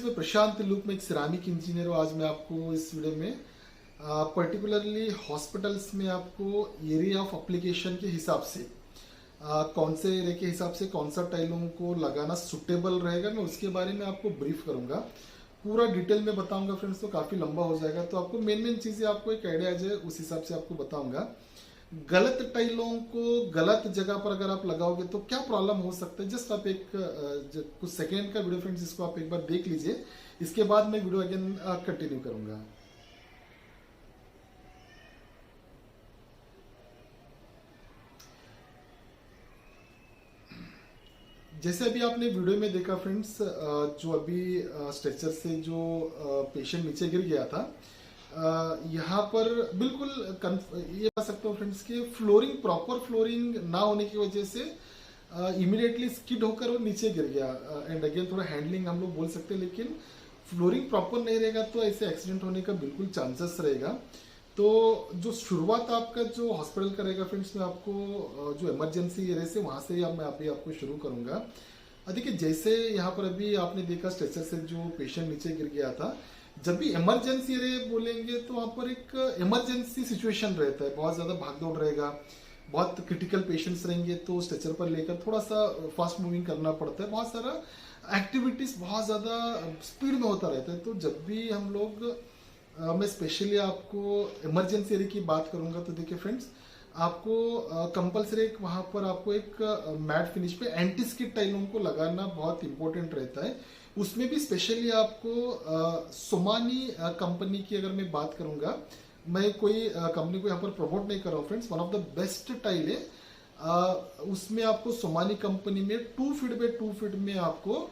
मैं प्रशांत लूप में एक सिरामिक इंजीनियर हूँ। आज मैं आपको इस वीडियो में पर्टिकुलरली हॉस्पिटल्स में आपको एरिया ऑफ एप्लीकेशन के हिसाब से कौन से एरिया के हिसाब से कौन सा टाइलों को लगाना सुटेबल रहेगा, मैं उसके बारे में आपको ब्रीफ करूंगा। पूरा डिटेल में बताऊंगा फ्रेंड्स, तो काफ़ी लंबा हो जाएगा। तो आपको मेन मेन चीज़ें आपको एक आइडिया आ जाए, उस हिसाब से आपको बताऊंगा। गलत टाइलों को गलत जगह पर अगर आप लगाओगे तो क्या प्रॉब्लम हो सकता है, जस्ट आप एक कुछ सेकेंड का वीडियो फ्रेंड्स, इसको आप एक बार देख लीजिए। इसके बाद मैं वीडियो अगेन कंटिन्यू करूंगा। जैसे अभी आपने वीडियो में देखा फ्रेंड्स, जो अभी स्ट्रेचर से जो पेशेंट नीचे गिर गया था, यहाँ पर बिल्कुल ये बता सकता हूँ फ्रेंड्स कि फ्लोरिंग, प्रॉपर फ्लोरिंग ना होने की वजह से इमीडिएटली स्किड होकर वो नीचे गिर गया। एंड अगेन थोड़ा हैंडलिंग हम लोग बोल सकते हैं, लेकिन फ्लोरिंग प्रॉपर नहीं रहेगा तो ऐसे एक्सीडेंट होने का बिल्कुल चांसेस रहेगा। तो जो शुरुआत आपका जो हॉस्पिटल का रहेगा फ्रेंड्स, मैं आपको जो इमरजेंसी एरिया से वहाँ से मैं आपको शुरू करूँगा। देखिए, जैसे यहाँ पर अभी आपने देखा स्ट्रेचर से जो पेशेंट नीचे गिर गया था, जब भी इमरजेंसी एरिया बोलेंगे तो वहाँ पर एक इमरजेंसी सिचुएशन रहता है, बहुत ज़्यादा भागदौड़ रहेगा, बहुत क्रिटिकल पेशेंट्स रहेंगे, तो स्ट्रेचर पर लेकर थोड़ा सा फास्ट मूविंग करना पड़ता है, बहुत सारा एक्टिविटीज़ बहुत ज़्यादा स्पीड में होता रहता है। तो जब भी हम लोग मैं स्पेशली आपको इमरजेंसी एरिया की बात करूंगा, तो देखिए फ्रेंड्स, आपको कंपलसरी वहां पर आपको एक मैट फिनिश पे एंटी स्किड टाइलों को लगाना बहुत इंपॉर्टेंट रहता है। उसमें भी स्पेशली आपको सोमानी कंपनी की अगर मैं बात करूंगा, मैं कोई कंपनी को यहाँ पर प्रमोट नहीं कर रहा हूँ friends, one of the best tile है। उसमें आपको सोमानी कंपनी में 2 फीट बाय 2 फीट में आपको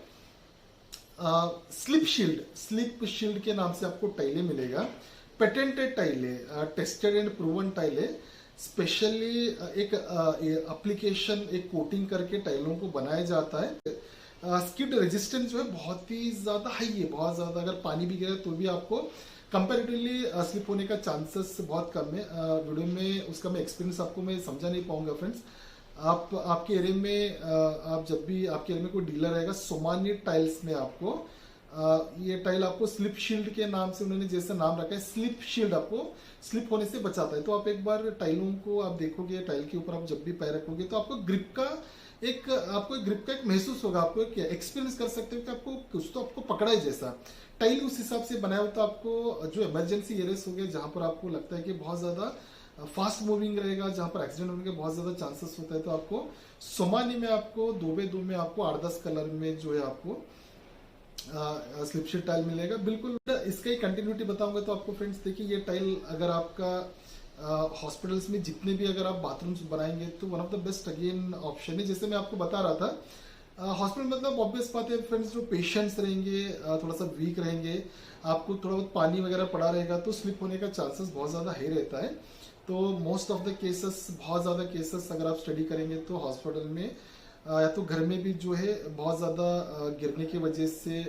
स्लिप शील्ड के नाम से आपको टाइलें मिलेगा। पेटेंटेड टाइलें, टेस्टेड एंड प्रूवन टाइलें, स्पेशली एक एप्लीकेशन, एक कोटिंग करके टाइलों को बनाया जाता है। स्किड रेजिस्टेंस जो है बहुत ही ज्यादा हाई है, बहुत ज्यादा। अगर पानी भी गिरे तो भी आपको कंपेरेटिवली स्लिप होने का चांसेस बहुत कम है। वीडियो में उसका मैं एक्सपीरियंस आपको मैं समझा नहीं पाऊंगा फ्रेंड्स। आप आपके एरिया में आप जब भी आपके एरिया में कोई डीलर रहेगा, सोमानी टाइल्स में आपको ये टाइल आपको स्लिप शील्ड के नाम से उन्होंने जैसा नाम रखा है, स्लिप शील्ड आपको स्लिप होने से बचाता है। तो आप एक बार टाइलों को आप देखोगे, टाइल के ऊपर आप जब भी पैर रखोगे तो आपको ग्रिप का एक महसूस होगा, आपको एक एक्सपीरियंस कर सकते हो कि आपको कुछ तो आपको पकड़ा है जैसा। टाइल उस हिसाब से बनाया हो, तो आपको जो इमरजेंसी एरियाज हो गए जहां पर आपको लगता है कि बहुत ज्यादा फास्ट मूविंग रहेगा, जहां पर एक्सीडेंट होने के बहुत ज्यादा चांसेस होता है, तो आपको सोमानी में आपको 2x2 में आपको 8-10 कलर में जो है आपको स्लिप शीट टाइल मिलेगा। बिल्कुल इसका ही कंटिन्यूटी बताऊंगा। तो आपको फ्रेंड्स देखिए, ये टाइल अगर आपका हॉस्पिटल्स में जितने भी अगर आप बाथरूम्स बनाएंगे तो one of the best again option है। जैसे मैं आपको बता रहा था, हॉस्पिटल मतलब ऑब्वियस बात है फ्रेंड्स, जो पेशेंट्स रहेंगे थोड़ा सा वीक रहेंगे, आपको थोड़ा बहुत पानी वगैरह पड़ा रहेगा तो स्लिप होने का चांसेस बहुत ज़्यादा हाई रहता है। तो मोस्ट ऑफ द केसेस, बहुत ज़्यादा केसेस अगर आप स्टडी करेंगे तो हॉस्पिटल में या तो घर में भी जो है बहुत ज़्यादा गिरने की वजह से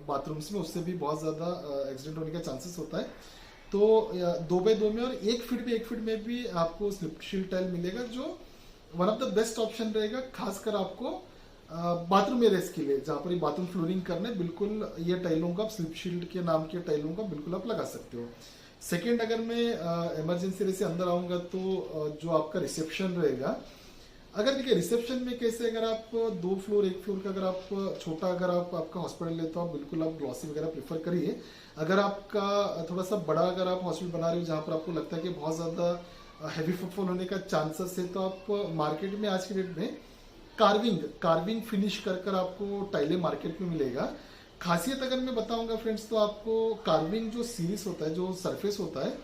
बाथरूम्स में, उससे भी बहुत ज़्यादा एक्सीडेंट होने का चांसेस होता है। तो 2x2 में और 1 फीट में भी आपको स्लिप शील्ड टाइल मिलेगा, जो one of the best option रहेगा, खासकर आपको बाथरूम एरियाज के लिए जहाँ पर बाथरूम फ्लोरिंग करना है। बिल्कुल ये टाइलों का, स्लिप शील्ड के नाम के टाइलों का बिल्कुल आप लगा सकते हो। सेकेंड, अगर मैं इमरजेंसी एरिया से अंदर आऊंगा तो जो आपका रिसेप्शन रहेगा, अगर देखिए रिसेप्शन में कैसे, अगर आप 2 फ्लोर 1 फ्लोर का अगर आप छोटा अगर आपका हॉस्पिटल है तो आप बिल्कुल आप ग्लॉसी वगैरह प्रेफर करिए। अगर आपका थोड़ा सा बड़ा अगर आप हॉस्पिटल बना रहे हो जहाँ पर आपको लगता है कि बहुत ज़्यादा हैवी फुटफॉल होने का चांसेस है, तो आप मार्केट में आज के डेट में कार्विंग फिनिश कर आपको टाइलें मार्केट में मिलेगा। खासियत अगर मैं बताऊंगा फ्रेंड्स, तो आपको कार्विंग जो सीरीज होता है, जो सरफेस होता है,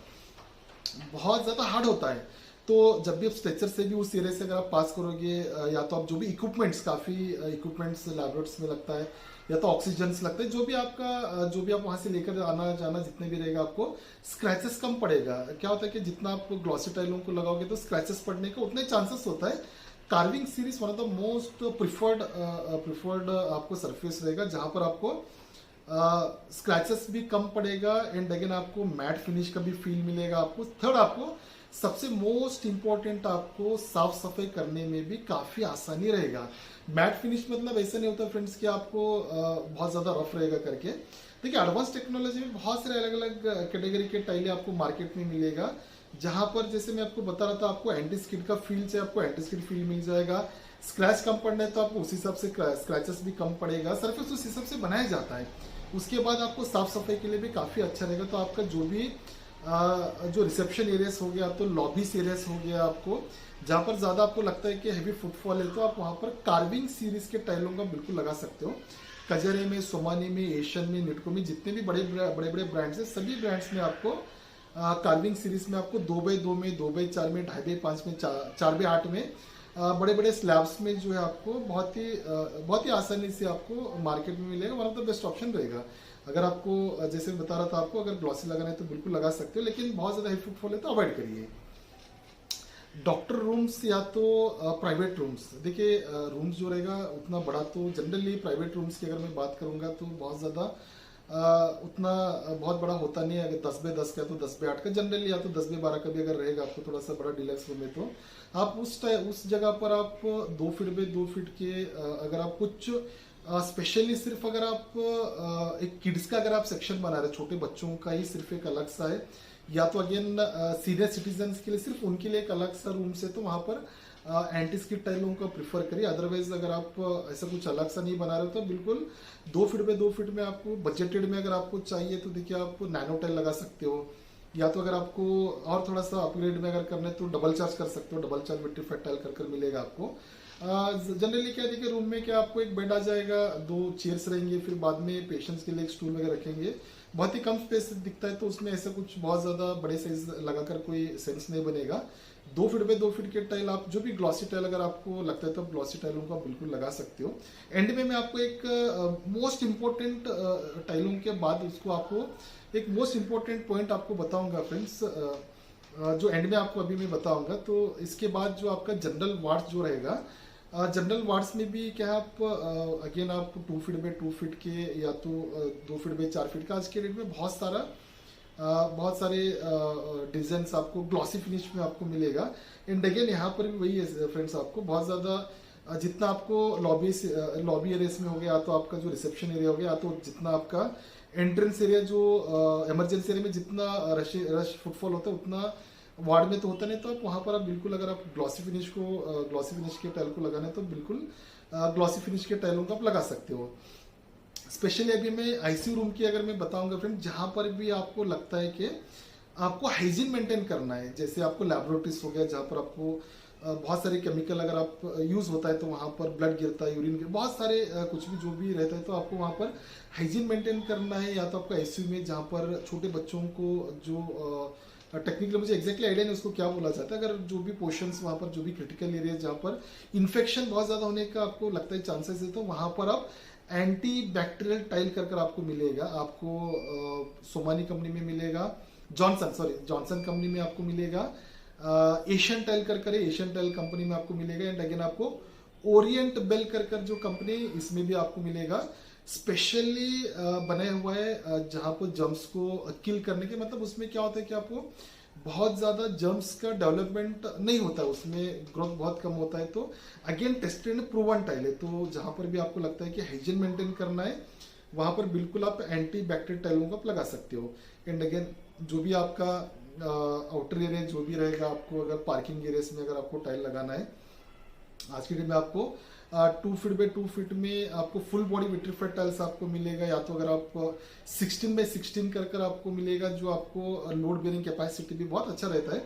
बहुत ज़्यादा हार्ड होता है। तो जब भी आप स्ट्रेचर से भी उस एरिया से अगर आप पास करोगे, या तो आप जो भी इक्विपमेंट्स, काफ़ी इक्विपमेंट्स लैबोरेटरीज में लगता है, या तो ऑक्सीजन लगता है, जो भी आप वहां से लेकर आना जाना जितने भी रहेगा, आपको स्क्रैचेस कम पड़ेगा। क्या होता है कि जितना आप ग्लॉसी टाइलों को लगाओगे तो स्क्रैचेस पड़ने का उतने चांसेस होता है। Carving series one of the most preferred आपको सरफेस रहेगा, जहां पर आपको स्क्रैचेस भी कम पड़ेगा, एंड अगेन आपको मैट फिनिश का भी फील मिलेगा। आपको थर्ड, आपको सबसे मोस्ट इंपॉर्टेंट आपको साफ सफाई करने में भी काफी आसानी रहेगा। मैट फिनिश मतलब ऐसा नहीं होता फ्रेंड्स कि आपको बहुत ज्यादा रफ रहेगा करके। देखिए एडवांस टेक्नोलॉजी में बहुत सारे अलग अलग कैटेगरी के टाइलें आपको मार्केट में मिलेगा, जहां पर जैसे मैं आपको बता रहा था, आपको एंटी स्किड का फील चाहिए, आपको एंटी स्किड फील मिल जाएगा। स्क्रैच कम पड़ना है तो आपको उस हिसाब से स्क्रैचेस भी कम पड़ेगा, सरफेस उस हिसाब से बनाया जाता है। उसके बाद आपको साफ सफाई के लिए भी काफी अच्छा रहेगा। तो आपका जो भी जो रिसेप्शन एरियाज हो गया, तो लॉबीज एरियाज हो गया, आपको जहां पर ज्यादा आपको लगता है कि हैवी फुटफॉल है, तो आप वहां पर कार्विंग सीरीज के टाइलों का बिल्कुल लगा सकते हो। कजरे में, सोमानी में, एशियन में, निटको में, जितने भी बड़े बड़े ब्रांड्स हैं, सभी ब्रांड्स में आपको कार्विंग सीरीज में आपको 2x2 में, 2x4 में, 2.5x5 में, 4x8 में, बड़े बड़े स्लैब्स में जो है आपको बहुत ही आसानी से आपको मार्केट में मिलेगा। One of the best option रहेगा। अगर आपको जैसे मैं बता रहा था, आपको अगर ग्लॉसी लगाना है तो बिल्कुल लगा सकते हो, लेकिन बहुत ज्यादा हेवी फुटफॉल है तो अवॉइड करिए। डॉक्टर रूम्स या तो प्राइवेट रूम्स, देखिए रूम्स जो रहेगा उतना बड़ा, तो जनरली प्राइवेट रूम्स की अगर मैं बात करूंगा तो बहुत ज़्यादा उतना बहुत बड़ा होता नहीं है। अगर 10x10 का तो 10x8 का जनरली, या तो 10x12 का भी अगर रहेगा आपको थोड़ा सा बड़ा डिलक्स रूम है, तो आप उस जगह पर आप 2 फीट बाय 2 फीट के अगर आप कुछ स्पेशली सिर्फ अगर आप एक किड्स का अगर आप सेक्शन बना रहे, छोटे बच्चों का ही सिर्फ एक अलग सा है, या तो अगेन सीनियर सिटीजन के लिए सिर्फ उनके लिए एक अलग सा रूम से, तो वहां पर एंटी स्किड टाइलों का प्रिफर करिए। अदरवाइज अगर आप ऐसा कुछ अलग सा नहीं बना रहे हो तो बिल्कुल 2 फीट बाय 2 फीट में आपको बजटेड में अगर आपको चाहिए तो देखिए आप नैनो टाइल लगा सकते हो, या तो अगर आपको और थोड़ा सा अपग्रेड में अगर करना है तो डबल चार्ज कर सकते हो, डबल चार्ज विट्रीफाइड टाइल कर मिलेगा आपको। जनरली क्या देखिए रूम में क्या आपको एक बेड आ जाएगा, 2 चेयर्स रहेंगे, फिर बाद में पेशेंट्स के लिए एक स्टूल वगैरह रखेंगे। बहुत ही कम स्पेस दिखता है, तो उसमें ऐसा कुछ बहुत ज्यादा बड़े साइज लगाकर कोई सेंस नहीं बनेगा। 2 फीट बाय 2 फीट के टाइल आप जो भी ग्लॉसी टाइल अगर आपको लगता है तो आप ग्लॉसी टाइलों को बिल्कुल लगा सकते हो। एंड में मैं आपको एक मोस्ट इंपॉर्टेंट टाइलों के बाद उसको आपको एक मोस्ट इंपॉर्टेंट पॉइंट आपको बताऊंगा फ्रेंड्स, जो एंड में आपको अभी मैं बताऊंगा। तो इसके बाद जो आपका जनरल वार्ड्स जो रहेगा, जनरल वार्ड्स में भी क्या आप अगेन आप 2 फीट बाय 2 फीट के या तो 2 फीट बाय 4 फीट का आज के डेट में बहुत सारे डिजाइन आपको ग्लॉसी फिनिश में आपको मिलेगा। एंड अगेन यहाँ पर भी वही है फ्रेंड्स, आपको बहुत ज्यादा जितना आपको लॉबी एरियाज में हो गया, या तो आपका जो रिसेप्शन एरिया हो गया, या तो जितना आपका एंट्रेंस एरिया जो इमरजेंसी एरिया में जितना रश फुटफॉल होता है उतना वार्ड में तो होता नहीं, तो आप वहां पर आप बिल्कुल अगर आप ग्लॉसी फिनिश के टाइल को लगाना है तो बिल्कुल ग्लॉसी फिनिश के टाइलों को आप लगा सकते हो। स्पेशली अभी मैं आईसीयू रूम की अगर मैं बताऊंगा फ्रेंड, जहां पर भी आपको लगता है कि आपको हाइजीन मेंटेन करना है, जैसे आपको लैबोरेटरीज हो गया जहां पर आपको बहुत सारे केमिकल अगर आप यूज होता है तो वहां पर ब्लड गिरता है, यूरिन गिरता, बहुत सारे कुछ भी जो भी रहता है, तो आपको वहां पर हाइजीन मेंटेन करना है। या तो आपको आईसीयू में जहां पर छोटे बच्चों को जो टेक्निकली मुझे एक्जैक्टली आइडिया नहीं उसको क्या बोला जाता है, अगर जो भी पोर्शंस वहां पर जो भी क्रिटिकल एरिया जहां पर इन्फेक्शन बहुत ज्यादा होने का आपको लगता है चांसेस है, तो वहां पर आप एंटी बैक्टीरियल टाइल कर आपको मिलेगा। आपको सोमानी कंपनी में मिलेगा, जॉनसन कंपनी में आपको मिलेगा, Asian tile Asian tile company में आपको मिलेगा। एंड अगेन आपको ओरिएंट बेल कर जो कंपनी, इसमें भी आपको मिलेगा। स्पेशली बनाया हुआ है जहां पर जर्म्स को किल करने के, मतलब उसमें क्या होता है कि आपको बहुत ज्यादा जर्म्स का डेवलपमेंट नहीं होता है, उसमें ग्रोथ बहुत कम होता है। तो again tested and proven tile है, तो जहां पर भी आपको लगता है कि हाइजीन मेंटेन करना है वहां पर बिल्कुल आप एंटी बैक्टीरियल टाइलों को आप लगा सकते हो। एंड अगेन जो भी आपका आउटर एरिया जो भी रहेगा, आपको अगर पार्किंग एरियाज में अगर आपको टाइल लगाना है, आज के डेट में आपको 2 फीट बाय 2 फीट में आपको फुल बॉडी विट्रीफाइड टाइल्स आपको मिलेगा, या तो अगर आप 16 बाय 16 कर आपको मिलेगा, जो आपको लोड बेयरिंग कैपेसिटी भी बहुत अच्छा रहता है।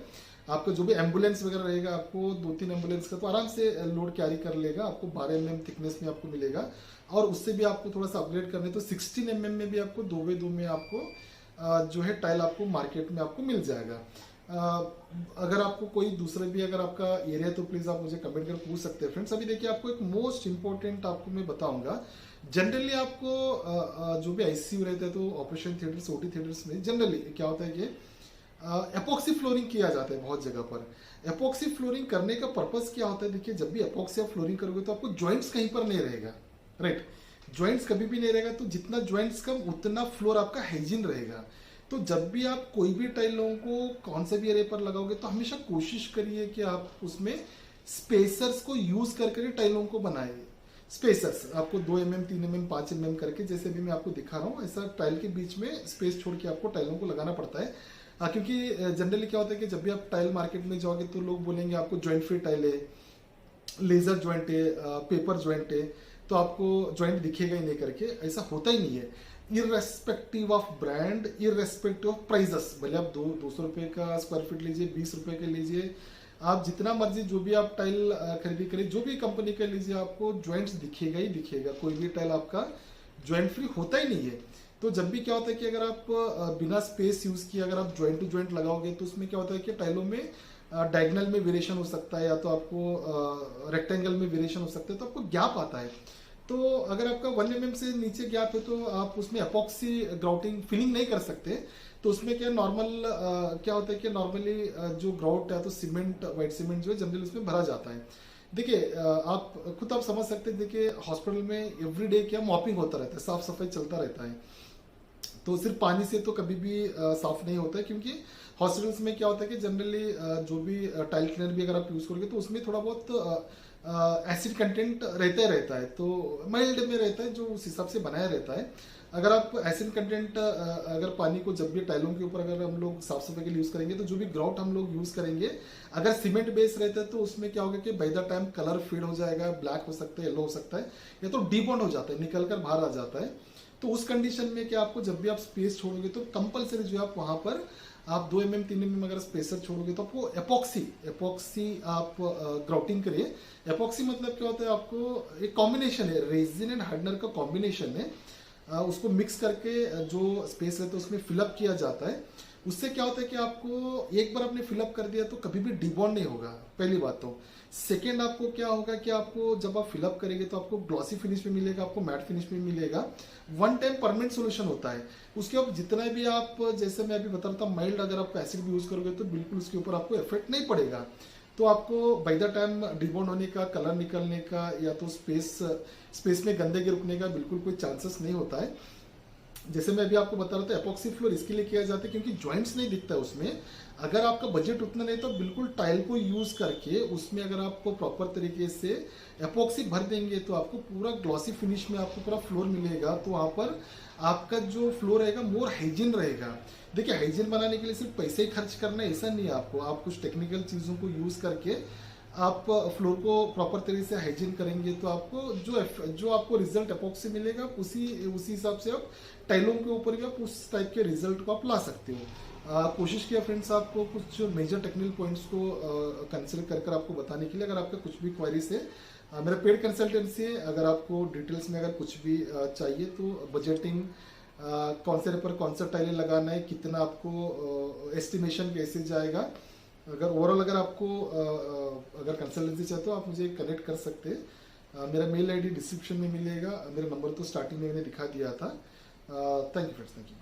आपका जो भी एम्बुलेंस वगैरह रहेगा, आपको 2-3 एम्बुलेंस का तो आराम से लोड कैरी कर लेगा। आपको 12 mm थिकनेस में आपको मिलेगा, और उससे भी आपको थोड़ा सा अपग्रेड करने तो 16 mm में भी आपको 2x2 में आपको जो है टाइल आपको मार्केट में आपको मिल जाएगा। अगर आपको कोई दूसरा भी अगर आपका एरिया तो प्लीज आप मुझे कमेंट कर पूछ सकते हैं फ्रेंड्स। अभी देखिए आपको एक मोस्ट इंपॉर्टेंट आपको मैं बताऊंगा, जनरली आपको जो भी आईसीयू रहता है तो ऑपरेशन थिएटर्स, ओटी थिएटर्स में जनरली क्या होता है कि एपॉक्सी फ्लोरिंग किया जाता है बहुत जगह पर। एपॉक्सी फ्लोरिंग करने का पर्पस क्या होता है, देखिए जब भी एपॉक्सी आप फ्लोरिंग करोगे तो आपको ज्वाइंट्स कहीं पर नहीं रहेगा, राइट। ज्वाइंट्स कभी भी नहीं रहेगा, तो जितना ज्वाइंट्स कम उतना फ्लोर आपका हाइजीन रहेगा। तो जब भी आप कोई भी टाइलों को कौन से भी एरिया पर लगाओगे तो हमेशा कोशिश करिए कि आप उसमें स्पेसर्स को यूज करके टाइलों को बनाए। स्पेसर्स आपको 2 mm 3 mm 5 mm करके, जैसे भी मैं आपको दिखा रहा हूँ, ऐसा टाइल के बीच में स्पेस छोड़ के आपको टाइलों को लगाना पड़ता है। क्योंकि जनरली क्या होता है कि जब भी आप टाइल मार्केट में जाओगे तो लोग बोलेंगे आपको जॉइंट फ्री टाइल है, लेजर ज्वाइंट है, पेपर ज्वाइंट है, तो आपको ज्वाइंट दिखेगा ही नहीं करके। ऐसा होता ही नहीं है। Irrespective of brand, irrespective of prices, भले आप 200 रुपए का स्क्वायर फीट लीजिए, 20 रुपए के लीजिए, आप जितना मर्जी जो भी आप टाइल खरीदी करिए, जो भी कंपनी का लीजिए, आपको ज्वाइंट्स दिखेगा ही दिखेगा। कोई भी टाइल आपका ज्वाइंट फ्री होता ही नहीं है। तो जब भी क्या होता है कि अगर आप बिना स्पेस यूज किए अगर आप ज्वाइंट टू ज्वाइंट लगाओगे तो उसमें क्या होता है कि टाइलों में डायगनल में वेरिएशन हो सकता है, या तो आपको रेक्टेंगल में वेरिएशन हो सकता है, तो आपको गैप आता है। तो अगर आपका 1 mm से नीचे गैप है तो आप उसमें एपॉक्सी ग्राउटिंग फिलिंग नहीं कर सकते। तो उसमें क्या नॉर्मल क्या होता है कि नॉर्मली जो ग्राउट है तो सीमेंट, व्हाइट सीमेंट जो है जनरली उसमें भरा जाता है। देखिए आप खुद आप समझ सकते हैं, देखिए हॉस्पिटल में एवरीडे क्या मॉपिंग होता रहता है, साफ सफाई चलता रहता है। तो सिर्फ पानी से तो कभी भी साफ नहीं होता है, क्योंकि हॉस्पिटल्स में क्या होता है कि जनरली जो भी टाइल क्लीनर भी अगर आप यूज करोगे तो उसमें थोड़ा बहुत एसिड कंटेंट रहता ही रहता है, तो माइल्ड में रहता है, जो उस हिसाब से बनाया रहता है। अगर आप एसिड कंटेंट अगर पानी को जब भी टाइलों के ऊपर अगर हम लोग साफ सफाई के लिए यूज करेंगे तो जो भी ग्राउट हम लोग यूज करेंगे अगर सीमेंट बेस रहता है तो उसमें क्या होगा कि by the time colour fade हो जाएगा, ब्लैक हो सकता है, येलो हो सकता है, या तो डीबॉन्ड हो जाता है, निकल कर बाहर आ जाता है। तो उस कंडीशन में क्या आपको जब भी आप स्पेस छोड़ोगे तो कंपलसरी जो आप वहां पर आप 2 mm 3 mm अगर स्पेसर छोड़ोगे तो आपको एपॉक्सी आप ग्राउटिंग करिए। एपॉक्सी मतलब क्या होता है, आपको एक कॉम्बिनेशन है, रेजिन एंड हार्डनर का कॉम्बिनेशन है। उसको मिक्स करके जो स्पेस रहता है उसमें फिलअप किया जाता है। उससे क्या होता है कि आपको एक बार आपने फिलअप कर दिया तो कभी भी डिबॉन्ड नहीं होगा, पहली बात। तो सेकेंड आपको क्या होगा कि आपको जब आप फिलअप करेंगे तो आपको ग्लॉसी फिनिश में मिलेगा, आपको मैट फिनिश में मिलेगा। वन टाइम परमानेंट सोल्यूशन होता है। उसके अब जितना भी आप, जैसे मैं अभी बता रहा था, माइल्ड अगर आप एसिड भी यूज करोगे तो बिल्कुल उसके ऊपर आपको इफेक्ट नहीं पड़ेगा। तो आपको बाय द टाइम डिबॉन्ड होने का, कलर निकलने का, या तो स्पेस में गंदे के रुकने का बिल्कुल कोई चांसेस नहीं होता है। जैसे मैं अभी आपको बता रहा था, एपॉक्सी फ्लोर इसके लिए किया जाता है क्योंकि जॉइंट्स नहीं दिखता है उसमें। अगर आपका बजट उतना नहीं तो बिल्कुल टाइल को यूज करके उसमें अगर आपको प्रॉपर तरीके से एपॉक्सी भर देंगे तो आपको पूरा ग्लॉसी फिनिश में आपको पूरा फ्लोर मिलेगा। तो वहां पर आपका जो फ्लोर रहेगा मोर हाइजीन रहेगा। देखिए हाइजीन बनाने के लिए सिर्फ पैसे ही खर्च करना है ऐसा नहीं है आपको, आप कुछ टेक्निकल चीजों को यूज करके आप फ्लोर को प्रॉपर तरीके से हाइजीन करेंगे तो आपको जो आपको रिजल्ट एपॉक्सी मिलेगा उसी हिसाब से आप टाइलों के ऊपर भी आप उस टाइप के रिजल्ट को आप ला सकते हो। कोशिश किया फ्रेंड्स आपको कुछ मेजर टेक्निकल पॉइंट्स को कंसिडर कर आपको बताने के लिए। अगर आपका कुछ भी क्वेरीज है, मेरा पेड कंसल्टेंसी है, अगर आपको डिटेल्स में अगर कुछ भी चाहिए तो बजटिंग, कौन से पर कौन सा टाइलें लगाना है, कितना आपको एस्टिमेशन कैसे जाएगा, अगर ओवरऑल अगर आपको अगर कंसल्टेंसी चाहते हो आप मुझे कनेक्ट कर सकते हैं। मेरा मेल आईडी डिस्क्रिप्शन में मिलेगा, मेरा नंबर तो स्टार्टिंग में मैंने दिखा दिया था। Thank you friends, thank you.